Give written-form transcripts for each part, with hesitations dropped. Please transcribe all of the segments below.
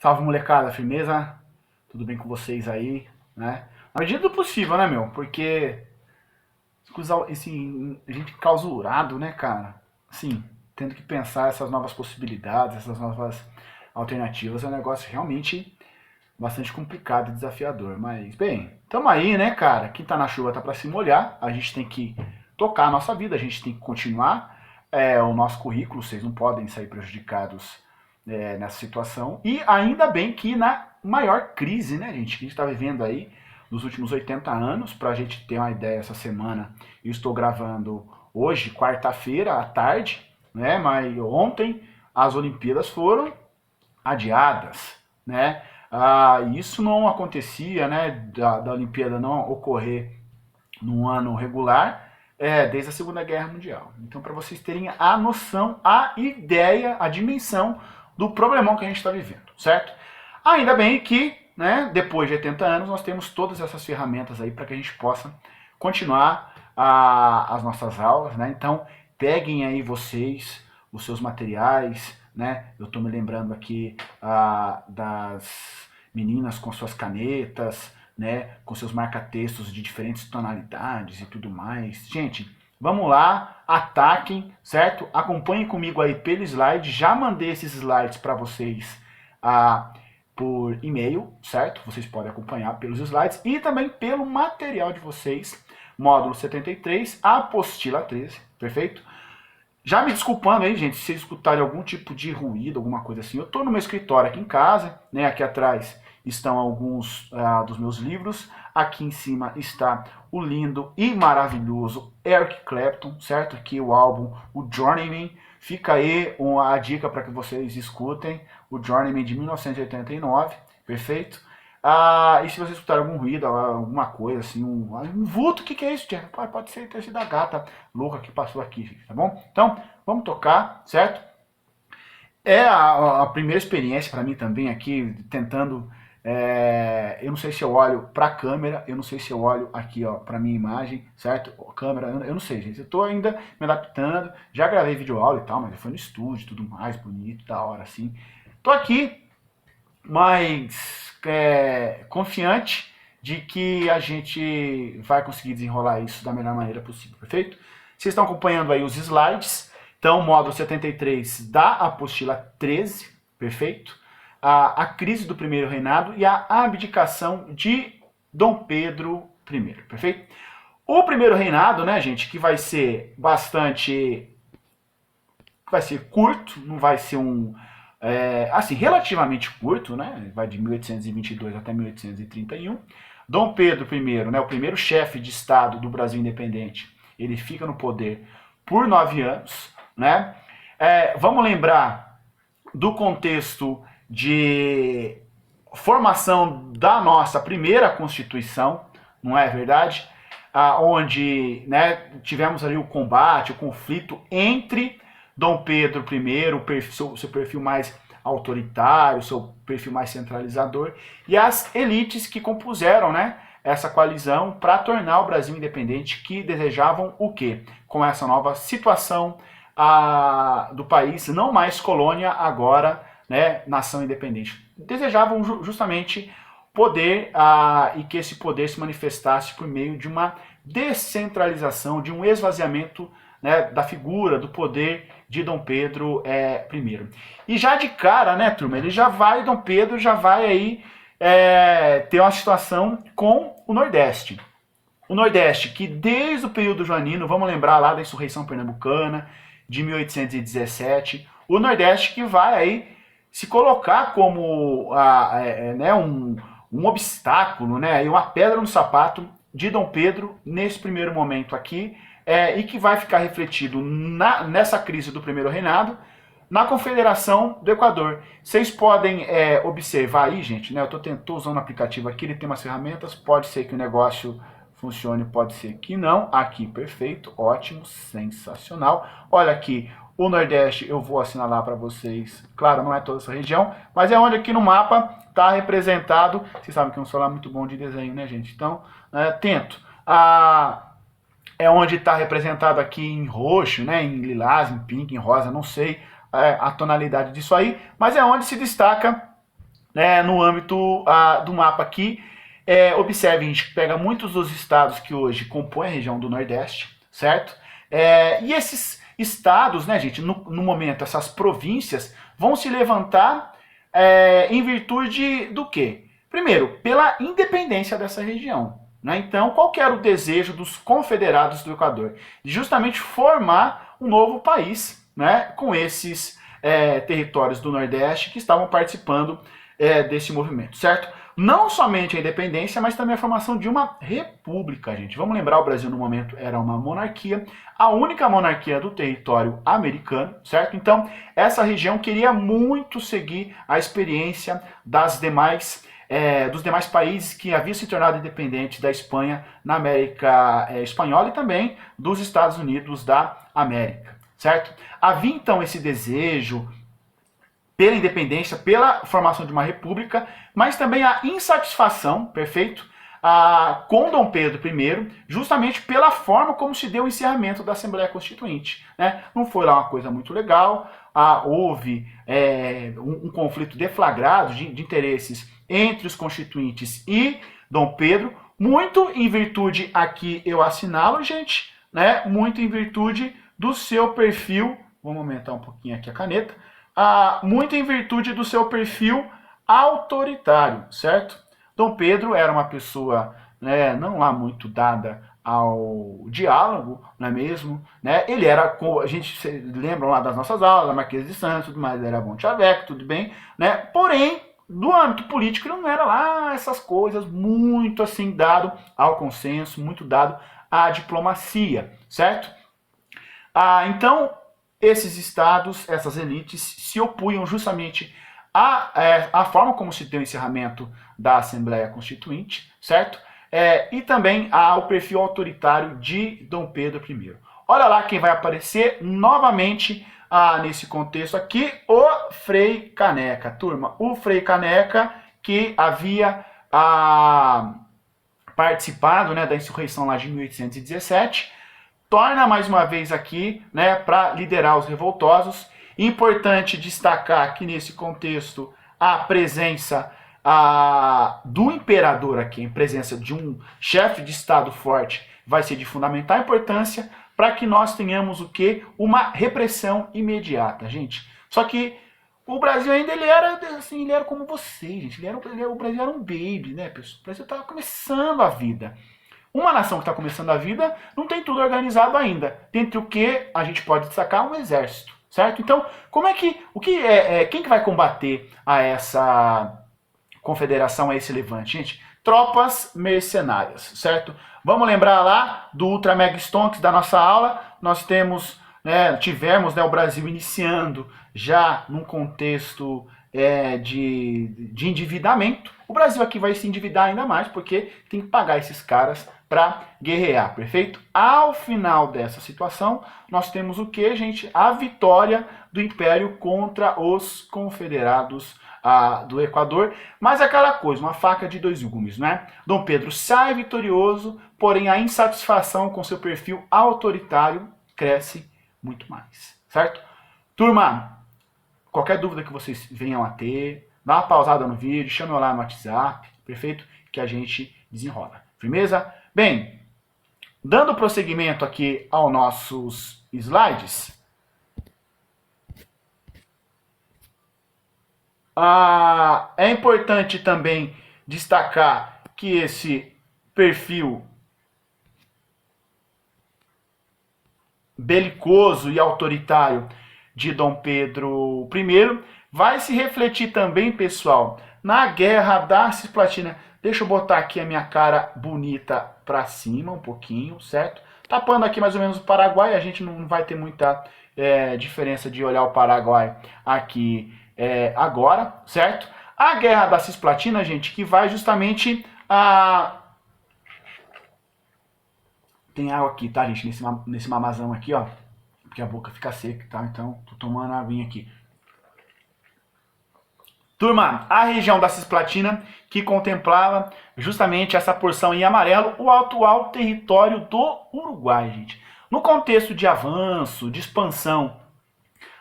Salve, molecada, firmeza? Tudo bem com vocês aí, né? Na medida do possível, né, meu? Porque a gente clausurado, né, cara? Assim, tendo que pensar essas novas possibilidades, essas novas alternativas, é um negócio realmente bastante complicado e desafiador. Mas, bem, tamo aí, né, cara? Quem tá na chuva tá pra se molhar. A gente tem que tocar a nossa vida, a gente tem que continuar o nosso currículo. Vocês não podem sair prejudicados nessa situação. E ainda bem que na maior crise, né, gente, que a gente está vivendo aí nos últimos 80 anos, para a gente ter uma ideia essa semana, eu estou gravando hoje, quarta-feira, à tarde, né, mas ontem as Olimpíadas foram adiadas, né, isso não acontecia, né, da Olimpíada não ocorrer num ano regular, desde a Segunda Guerra Mundial. Então, para vocês terem a noção, a ideia, a dimensão do problemão que a gente está vivendo, certo? Ainda bem que, né, depois de 80 anos, nós temos todas essas ferramentas aí para que a gente possa continuar as nossas aulas, né? Então, peguem aí vocês os seus materiais, né? Eu estou me lembrando aqui das meninas com suas canetas, né, com seus marca-textos de diferentes tonalidades e tudo mais. Gente, vamos lá, ataquem, certo? Acompanhem comigo aí pelo slide. Já mandei esses slides para vocês por e-mail, certo? Vocês podem acompanhar pelos slides e também pelo material de vocês, módulo 73, apostila 13, perfeito? Já me desculpando aí, gente, se vocês escutarem algum tipo de ruído, alguma coisa assim. Eu estou no meu escritório aqui em casa, né? Aqui atrás estão alguns dos meus livros. Aqui em cima está o lindo e maravilhoso Eric Clapton, certo? Aqui o álbum, o Journeyman. Fica aí a dica para que vocês escutem o Journeyman de 1989, perfeito? E se vocês escutarem algum ruído, alguma coisa assim, um vulto, o que é isso, Jeff? Pode ser ter sido a gata louca que passou aqui, tá bom? Então, vamos tocar, certo? É a primeira experiência para mim também aqui, tentando. Eu não sei se eu olho para a câmera, eu não sei se eu olho aqui, ó, para minha imagem, certo? Câmera, eu não sei, gente. Eu tô ainda me adaptando. Já gravei vídeo aula e tal, mas foi no estúdio, tudo mais, bonito, da hora, assim. Tô aqui, mas confiante de que a gente vai conseguir desenrolar isso da melhor maneira possível, perfeito? Vocês estão acompanhando aí os slides, então módulo 73 da apostila 13, perfeito? A crise do primeiro reinado e a abdicação de Dom Pedro I, perfeito? O primeiro reinado, né, gente, que vai ser curto, não vai ser assim, relativamente curto, né? Vai de 1822 até 1831. Dom Pedro I, né, o primeiro chefe de Estado do Brasil independente, ele fica no poder por 9 anos, né? Vamos lembrar do contexto de formação da nossa primeira Constituição, não é verdade? Onde, né, tivemos ali o combate, o conflito entre Dom Pedro I, seu perfil mais autoritário, seu perfil mais centralizador, e as elites que compuseram, né, essa coalizão para tornar o Brasil independente, que desejavam o quê? Com essa nova situação do país, não mais colônia, agora, né, nação independente. Desejavam justamente poder e que esse poder se manifestasse por meio de uma descentralização, de um esvaziamento, né, da figura, do poder de Dom Pedro I. E já de cara, né, turma, Dom Pedro já vai aí ter uma situação com o Nordeste. O Nordeste, que desde o período joanino, vamos lembrar lá da insurreição pernambucana, de 1817, o Nordeste que vai aí se colocar como né, um obstáculo, né, e uma pedra no sapato de Dom Pedro nesse primeiro momento aqui, e que vai ficar refletido nessa crise do primeiro reinado, na Confederação do Equador. Vocês podem observar aí, gente, né, eu tô usando o aplicativo aqui, ele tem umas ferramentas, pode ser que o negócio funcione, pode ser que não. Aqui, perfeito, ótimo, sensacional. Olha aqui, o Nordeste eu vou assinalar para vocês. Claro, não é toda essa região, mas é onde aqui no mapa está representado. Vocês sabem que é um celular muito bom de desenho, né, gente? Então, tento. É onde está representado aqui em roxo, né, em lilás, em pink, em rosa, não sei a tonalidade disso aí, mas é onde se destaca né, no âmbito do mapa aqui. Observe, a gente pega muitos dos estados que hoje compõem a região do Nordeste, certo? E esses estados, né, gente, no momento, essas províncias vão se levantar em virtude do quê? Primeiro, pela independência dessa região. Né? Então, qual que era o desejo dos confederados do Equador? Justamente formar um novo país, né, com esses territórios do Nordeste que estavam participando desse movimento, certo? Não somente a independência, mas também a formação de uma república, gente. Vamos lembrar, o Brasil no momento era uma monarquia, a única monarquia do território americano, certo? Então, essa região queria muito seguir a experiência dos demais países que haviam se tornado independentes da Espanha na América Espanhola e também dos Estados Unidos da América, certo? Havia então esse desejo pela independência, pela formação de uma república, mas também a insatisfação, perfeito, com Dom Pedro I, justamente pela forma como se deu o encerramento da Assembleia Constituinte. Né? Não foi lá uma coisa muito legal, houve um conflito deflagrado de interesses entre os constituintes e Dom Pedro, muito em virtude, aqui eu assinalo, gente, né? Muito em virtude do seu perfil, vamos aumentar um pouquinho aqui a caneta, muito em virtude do seu perfil autoritário, certo? Dom Pedro era uma pessoa, né, não lá muito dada ao diálogo, não é mesmo? Né? Ele era, a gente lembra lá das nossas aulas, da Marquesa de Santos, tudo mais, ele era bom chaveco, tudo bem, né? Porém, no âmbito político, ele não era lá essas coisas muito assim dado ao consenso, muito dado à diplomacia, certo? Então, esses estados, essas elites, se opunham justamente à forma como se deu o encerramento da Assembleia Constituinte, certo? E também ao perfil autoritário de Dom Pedro I. Olha lá quem vai aparecer novamente nesse contexto aqui, o Frei Caneca. Turma, o Frei Caneca que havia participado, né, da insurreição lá de 1817, torna mais uma vez aqui, né, para liderar os revoltosos. Importante destacar aqui nesse contexto a presença do imperador aqui, a presença de um chefe de Estado forte, vai ser de fundamental importância para que nós tenhamos o quê? Uma repressão imediata, gente. Só que o Brasil ainda ele era como vocês, gente. O Brasil era um baby, né, pessoal? O Brasil estava começando a vida. Uma nação que está começando a vida não tem tudo organizado ainda. Dentre o que a gente pode destacar um exército, certo? Então, quem que vai combater a essa confederação, a esse levante? Gente, tropas mercenárias, certo? Vamos lembrar lá do Ultra Mega Stonks da nossa aula. Nós tivemos o Brasil iniciando já num contexto de endividamento. O Brasil aqui vai se endividar ainda mais, porque tem que pagar esses caras para guerrear, perfeito? Ao final dessa situação, nós temos o que, gente? A vitória do Império contra os confederados do Equador. Mas aquela coisa, uma faca de dois gumes, né? Dom Pedro sai vitorioso, porém a insatisfação com seu perfil autoritário cresce muito mais, certo? Turma, qualquer dúvida que vocês venham a ter, dá uma pausada no vídeo, chame eu lá no WhatsApp, perfeito? Que a gente desenrola. Firmeza? Bem, dando prosseguimento aqui aos nossos slides, é importante também destacar que esse perfil belicoso e autoritário de Dom Pedro I vai se refletir também, pessoal, na Guerra da Cisplatina. Deixa eu botar aqui a minha cara bonita para cima um pouquinho, certo? Tapando aqui mais ou menos o Paraguai, a gente não vai ter muita diferença de olhar o Paraguai aqui agora, certo? A Guerra da Cisplatina, gente, que vai justamente Tem água aqui, tá, gente? Nesse mamazão aqui, ó. Porque a boca fica seca, tá? Então, tô tomando a aguinha aqui. Turma, a região da Cisplatina, que contemplava justamente essa porção em amarelo, o atual território do Uruguai, gente. No contexto de avanço, de expansão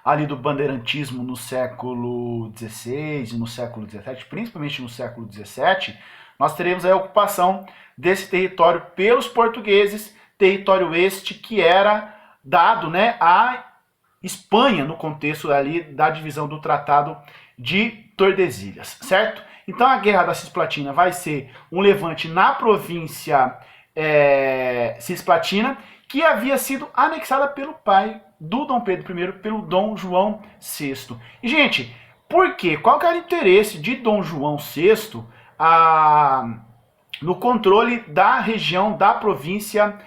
ali do bandeirantismo no século XVI e no século XVII, principalmente no século XVII, nós teremos a ocupação desse território pelos portugueses, território este que era dado, né, à Espanha no contexto ali da divisão do Tratado de Tordesilhas, certo? Então a Guerra da Cisplatina vai ser um levante na província Cisplatina, que havia sido anexada pelo pai do Dom Pedro I, pelo Dom João VI. E, gente, por quê? Qual que era o interesse de Dom João VI no controle da região da província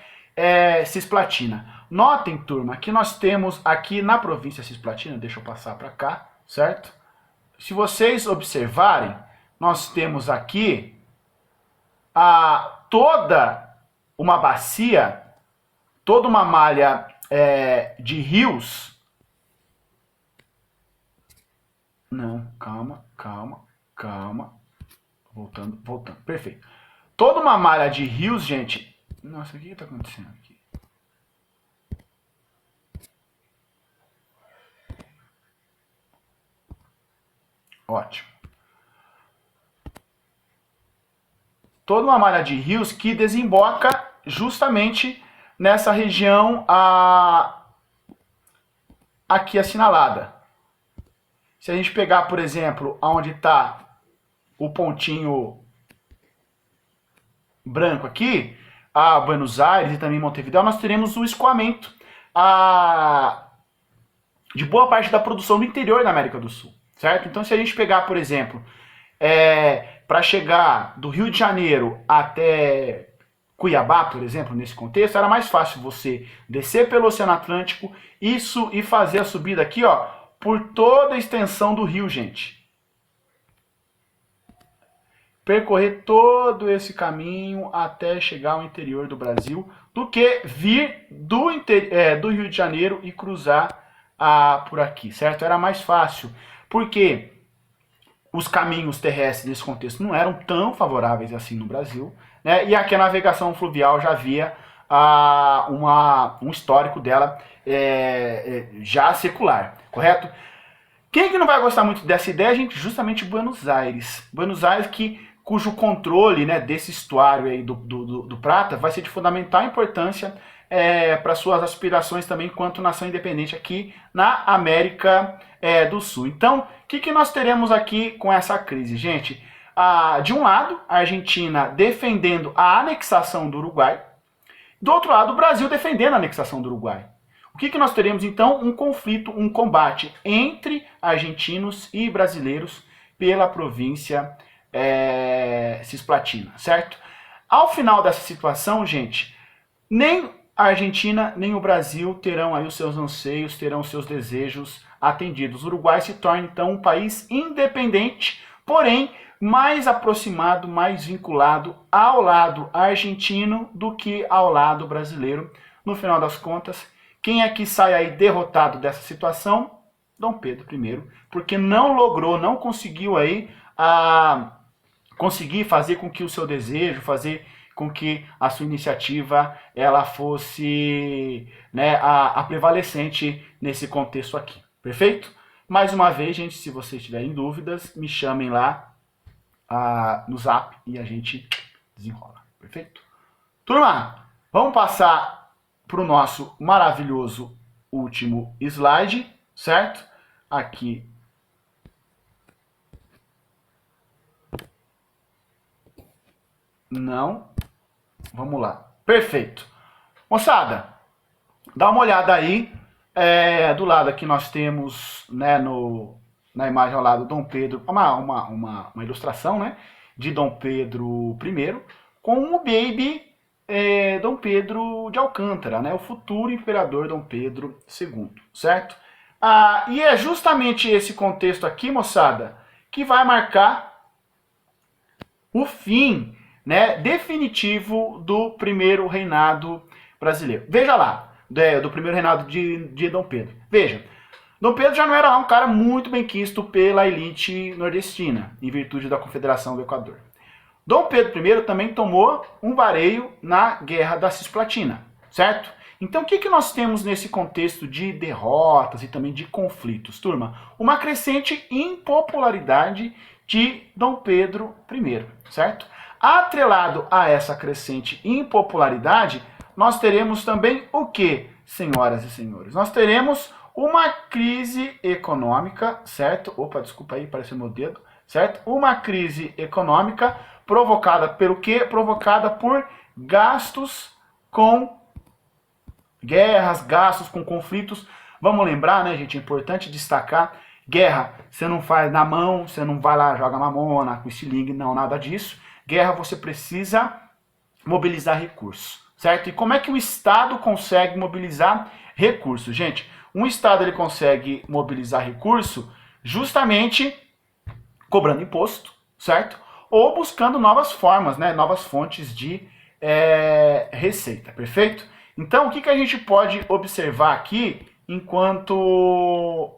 Cisplatina? Notem, turma, que nós temos aqui na província Cisplatina, deixa eu passar para cá, certo? Se vocês observarem, nós temos aqui toda uma bacia, toda uma malha de rios. Não, calma. Voltando. Perfeito. Toda uma malha de rios, gente. Nossa, o que está acontecendo aqui? Ótimo. Toda uma malha de rios que desemboca justamente nessa região aqui assinalada. Se a gente pegar, por exemplo, onde está o pontinho branco aqui, a Buenos Aires e também Montevideo, nós teremos o escoamento de boa parte da produção do interior da América do Sul, certo? Então, se a gente pegar, por exemplo, para chegar do Rio de Janeiro até Cuiabá, por exemplo, nesse contexto, era mais fácil você descer pelo Oceano Atlântico e fazer a subida aqui, ó, por toda a extensão do rio, gente. Percorrer todo esse caminho até chegar ao interior do Brasil, do que vir do Rio de Janeiro e cruzar por aqui, certo? Era mais fácil, porque os caminhos terrestres nesse contexto não eram tão favoráveis assim no Brasil, né? E aqui a navegação fluvial já havia um histórico dela já secular, correto? Quem que não vai gostar muito dessa ideia, gente? Justamente Buenos Aires. Buenos Aires cujo controle, né, desse estuário aí do Prata vai ser de fundamental importância para suas aspirações também enquanto nação independente aqui na América do Sul. Então, o que nós teremos aqui com essa crise, gente? De um lado, a Argentina defendendo a anexação do Uruguai, do outro lado, o Brasil defendendo a anexação do Uruguai. O que nós teremos, então? Um conflito, um combate entre argentinos e brasileiros pela província Cisplatina, certo? Ao final dessa situação, gente, nem a Argentina nem o Brasil terão aí os seus anseios, terão os seus desejos atendidos. O Uruguai se torna, então, um país independente, porém, mais aproximado, mais vinculado ao lado argentino do que ao lado brasileiro. No final das contas, quem é que sai aí derrotado dessa situação? Dom Pedro I, porque não conseguiu aí conseguir fazer com que o seu desejo, fazer com que a sua iniciativa ela fosse, né, a prevalecente nesse contexto aqui. Perfeito? Mais uma vez, gente, se vocês tiverem dúvidas, me chamem lá no Zap e a gente desenrola. Perfeito? Turma, vamos passar para o nosso maravilhoso último slide, certo? Aqui. Não. Vamos lá. Perfeito. Moçada, dá uma olhada aí. Do lado aqui nós temos, né, na imagem ao lado, Dom Pedro, uma ilustração, né, de Dom Pedro I com o baby Dom Pedro de Alcântara, né, o futuro imperador Dom Pedro II, certo? E é justamente esse contexto aqui, moçada, que vai marcar o fim, né, definitivo do primeiro reinado brasileiro. Veja lá, do primeiro reinado de Dom Pedro. Veja, Dom Pedro já não era um cara muito bem quisto pela elite nordestina, em virtude da Confederação do Equador. Dom Pedro I também tomou um vareio na Guerra da Cisplatina, certo? Então, o que, que nós temos nesse contexto de derrotas e também de conflitos, turma? Uma crescente impopularidade de Dom Pedro I, certo? Atrelado a essa crescente impopularidade, nós teremos também o que, senhoras e senhores? Nós teremos uma crise econômica, certo? Opa, desculpa aí, apareceu meu dedo, certo? Uma crise econômica provocada pelo quê? Provocada por gastos com guerras, gastos com conflitos. Vamos lembrar, né, gente? É importante destacar: guerra você não faz na mão, você não vai lá, joga mamona com estilingue, não, nada disso. Guerra você precisa mobilizar recursos, certo? E como é que o Estado consegue mobilizar recursos? Gente, um Estado ele consegue mobilizar recurso justamente cobrando imposto, certo? Ou buscando novas formas, né? Novas fontes de receita, perfeito? Então, o que, que a gente pode observar aqui enquanto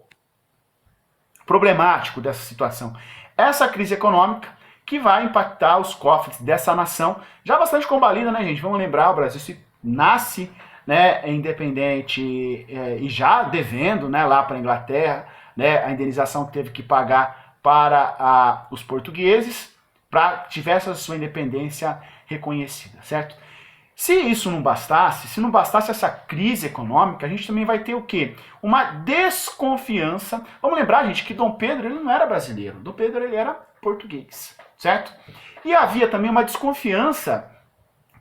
problemático dessa situação? Essa crise econômica que vai impactar os cofres dessa nação, já bastante combalida, né, gente? Vamos lembrar, o Brasil se nasce, né, independente e já devendo, né, lá para a Inglaterra, né, a indenização que teve que pagar para os portugueses, para que tivesse a sua independência reconhecida, certo? Se isso não bastasse, se não bastasse essa crise econômica, a gente também vai ter o quê? Uma desconfiança. Vamos lembrar, gente, que Dom Pedro ele não era brasileiro. Dom Pedro ele era português, certo? E havia também uma desconfiança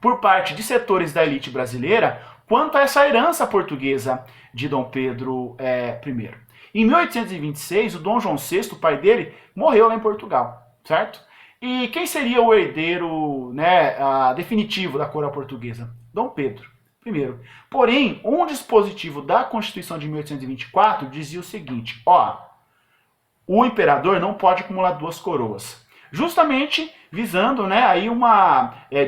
por parte de setores da elite brasileira quanto a essa herança portuguesa de Dom Pedro I. Em 1826, o Dom João VI, o pai dele, morreu lá em Portugal, certo? E quem seria o herdeiro, né, definitivo da coroa portuguesa? Dom Pedro I. Porém, um dispositivo da Constituição de 1824 dizia o seguinte: ó, o imperador não pode acumular duas coroas, justamente visando, né, aí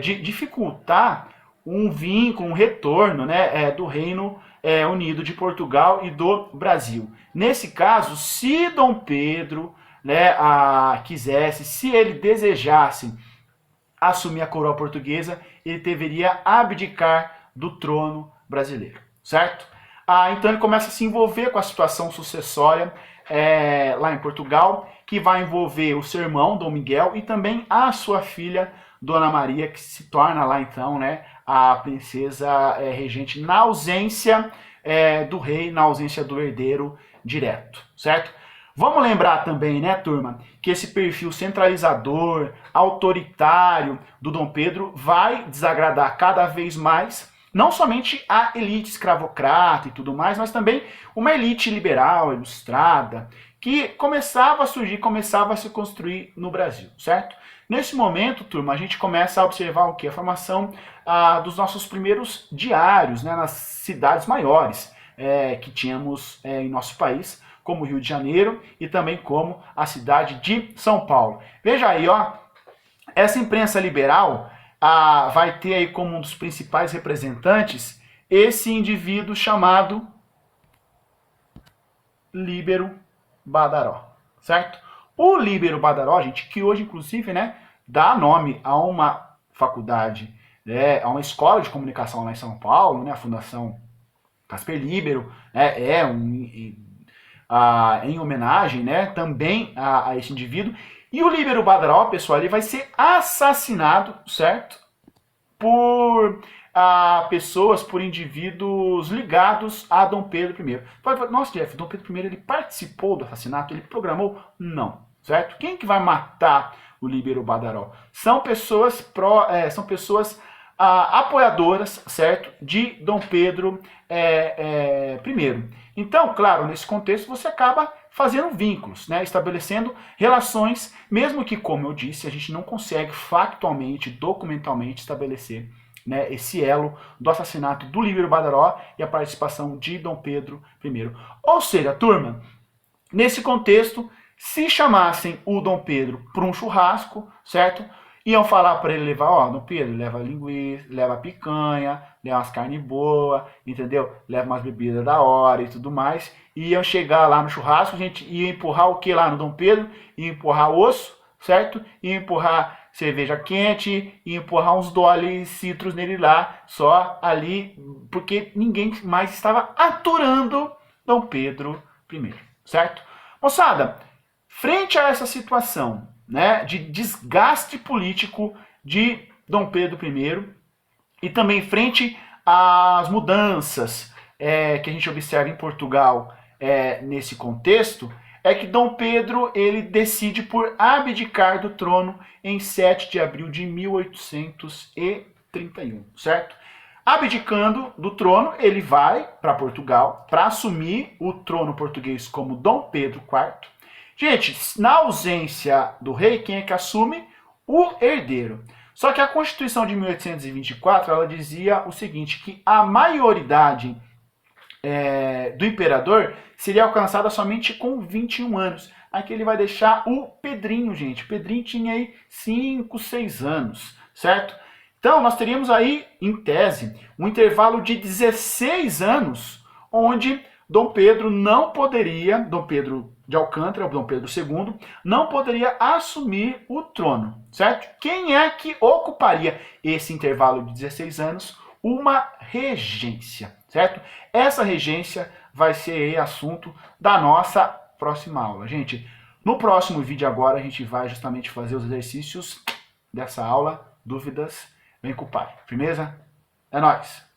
dificultar um vínculo, um retorno, né, do Reino Unido de Portugal e do Brasil. Nesse caso, se Dom Pedro, né, quisesse, se ele desejasse assumir a coroa portuguesa, ele deveria abdicar do trono brasileiro, certo? Então ele começa a se envolver com a situação sucessória lá em Portugal, que vai envolver o seu irmão, Dom Miguel, e também a sua filha, Dona Maria, que se torna lá então, né, a princesa regente na ausência do rei, na ausência do herdeiro direto, certo? Vamos lembrar também, né, turma, que esse perfil centralizador, autoritário do Dom Pedro vai desagradar cada vez mais, não somente a elite escravocrata e tudo mais, mas também uma elite liberal, ilustrada, que começava a surgir, começava a se construir no Brasil, certo? Nesse momento, turma, a gente começa a observar o quê? A formação dos nossos primeiros diários, né, nas cidades maiores que tínhamos em nosso país, como o Rio de Janeiro e também como a cidade de São Paulo. Veja aí, ó, essa imprensa liberal vai ter aí como um dos principais representantes esse indivíduo chamado Líbero Badaró, certo? O Líbero Badaró, gente, que hoje, inclusive, né, dá nome a uma faculdade, a uma escola de comunicação lá em São Paulo, né, a Fundação Casper Líbero, em homenagem, né, também a esse indivíduo. E o Líbero Badaró, pessoal, ele vai ser assassinado, certo? Por pessoas, por indivíduos ligados a Dom Pedro I. Nossa, Jeff, Dom Pedro I ele participou do assassinato? Ele programou? Não, certo? Quem que vai matar o Líbero Badaró? São pessoas apoiadoras, certo, de Dom Pedro I. Então, claro, nesse contexto você acaba fazendo vínculos, né, estabelecendo relações, mesmo que, como eu disse, a gente não consegue factualmente, documentalmente estabelecer, né, esse elo do assassinato do Líbero Badaró e a participação de Dom Pedro I. Ou seja, turma, nesse contexto, se chamassem o Dom Pedro para um churrasco, certo? Iam falar para ele levar, ó, Dom Pedro, leva linguiça, leva picanha, leva umas carnes boas, entendeu? Leva umas bebidas da hora e tudo mais. E iam chegar lá no churrasco, a gente ia empurrar o que lá no Dom Pedro? Ia empurrar osso, certo? Ia empurrar cerveja quente e empurrar uns Dolly citros nele lá, só ali, porque ninguém mais estava aturando Dom Pedro I, certo? Moçada, frente a essa situação, né, de desgaste político de Dom Pedro I e também frente às mudanças que a gente observa em Portugal nesse contexto, é que Dom Pedro ele decide por abdicar do trono em 7 de abril de 1831, certo? Abdicando do trono, ele vai para Portugal para assumir o trono português como Dom Pedro IV. Gente, na ausência do rei, quem é que assume? O herdeiro. Só que a Constituição de 1824 ela dizia o seguinte, que a maioridade do imperador seria alcançada somente com 21 anos. Aqui ele vai deixar o Pedrinho, gente. O Pedrinho tinha aí 5, 6 anos, certo? Então nós teríamos aí, em tese, um intervalo de 16 anos, onde Dom Pedro não poderia, Dom Pedro de Alcântara, Dom Pedro II, não poderia assumir o trono, certo? Quem é que ocuparia esse intervalo de 16 anos? Uma regência, certo? Essa regência vai ser assunto da nossa próxima aula. Gente, no próximo vídeo agora a gente vai justamente fazer os exercícios dessa aula. Dúvidas? Vem com o pai. Firmeza? É nóis!